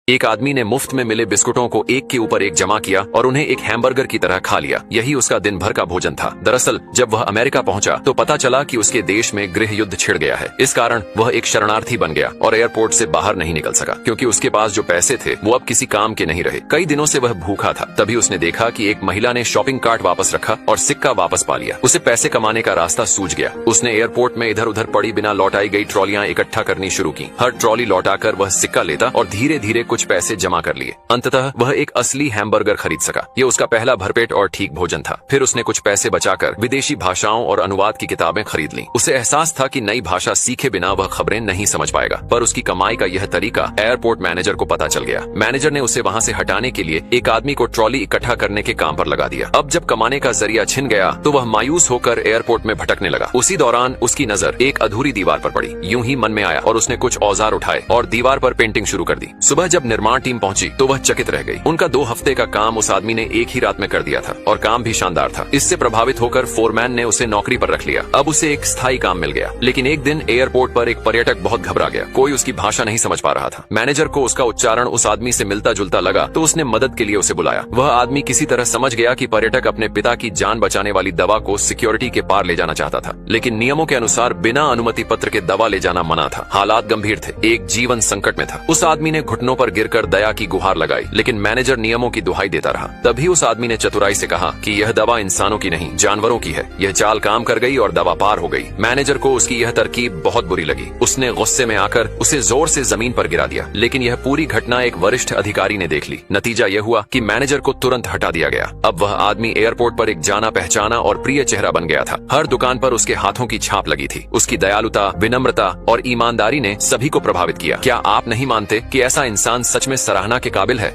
एक आदमी ने मुफ्त में मिले बिस्कुटों को एक के ऊपर एक जमा किया और उन्हें एक हैमबर्गर की तरह खा लिया। यही उसका दिन भर का भोजन था। दरअसल जब वह अमेरिका पहुंचा तो पता चला कि उसके देश में गृह युद्ध छिड़ गया है। इस कारण वह एक शरणार्थी बन गया और एयरपोर्ट से बाहर नहीं निकल सका, क्योंकि उसके पास जो पैसे थे वो अब किसी काम के नहीं रहे। कई दिनों से वह भूखा था। तभी उसने देखा कि एक महिला ने शॉपिंग कार्ट वापस रखा और सिक्का वापस पा लिया। उसे पैसे कमाने का रास्ता सूझ गया। उसने एयरपोर्ट में इधर उधर पड़ी बिना लौटाई गई ट्रॉलियां इकट्ठा करनी शुरू की। हर ट्रॉली लौटाकर वह सिक्का लेता और धीरे धीरे कुछ पैसे जमा कर लिए। अंततः वह एक असली हैमबर्गर खरीद सका। ये उसका पहला भरपेट और ठीक भोजन था। फिर उसने कुछ पैसे बचाकर विदेशी भाषाओं और अनुवाद की किताबें खरीद लीं। उसे एहसास था कि नई भाषा सीखे बिना वह खबरें नहीं समझ पाएगा। पर उसकी कमाई का यह तरीका एयरपोर्ट मैनेजर को पता चल गया। मैनेजर ने उसे वहां से हटाने के लिए एक आदमी को ट्रॉली इकट्ठा करने के काम पर लगा दिया। अब जब कमाने का जरिया छिन गया तो वह मायूस होकर एयरपोर्ट में भटकने लगा। उसी दौरान उसकी नजर एक अधूरी दीवार पर पड़ी। यूं ही मन में आया और उसने कुछ औजार उठाए और दीवार पर पेंटिंग शुरू कर दी। सुबह जब निर्माण टीम पहुंची तो वह चकित रह गई। उनका 2 हफ्ते का काम उस आदमी ने एक ही रात में कर दिया था और काम भी शानदार था। इससे प्रभावित होकर फोरमैन ने उसे नौकरी पर रख लिया। अब उसे एक स्थायी काम मिल गया। लेकिन एक दिन एयरपोर्ट पर एक पर्यटक बहुत घबरा गया। कोई उसकी भाषा नहीं समझ पा रहा था। मैनेजर को उसका उच्चारण उस आदमी से मिलता जुलता लगा तो उसने मदद के लिए उसे बुलाया। वह आदमी किसी तरह समझ गया कि पर्यटक अपने पिता की जान बचाने वाली दवा को सिक्योरिटी के पार ले जाना चाहता था, लेकिन नियमों के अनुसार बिना अनुमति पत्र के दवा ले जाना मना था। हालात गंभीर थे। एक जीवन संकट में था। उस आदमी ने घुटनों पर गिरकर दया की गुहार लगाई, लेकिन मैनेजर नियमों की दुहाई देता रहा। तभी उस आदमी ने चतुराई से कहा कि यह दवा इंसानों की नहीं, जानवरों की है। यह चाल काम कर गई और दवा पार हो गई। मैनेजर को उसकी यह तरकीब बहुत बुरी लगी। उसने गुस्से में आकर उसे जोर से जमीन पर गिरा दिया। लेकिन यह पूरी घटना एक वरिष्ठ अधिकारी ने देख ली। नतीजा यह हुआ कि मैनेजर को तुरंत हटा दिया गया। अब वह आदमी एयरपोर्ट पर एक जाना पहचाना और प्रिय चेहरा बन गया था। हर दुकान पर उसके हाथों की छाप लगी थी। उसकी दयालुता, विनम्रता और ईमानदारी ने सभी को प्रभावित किया। क्या आप नहीं मानते कि ऐसा इंसान सच में सराहना के काबिल है?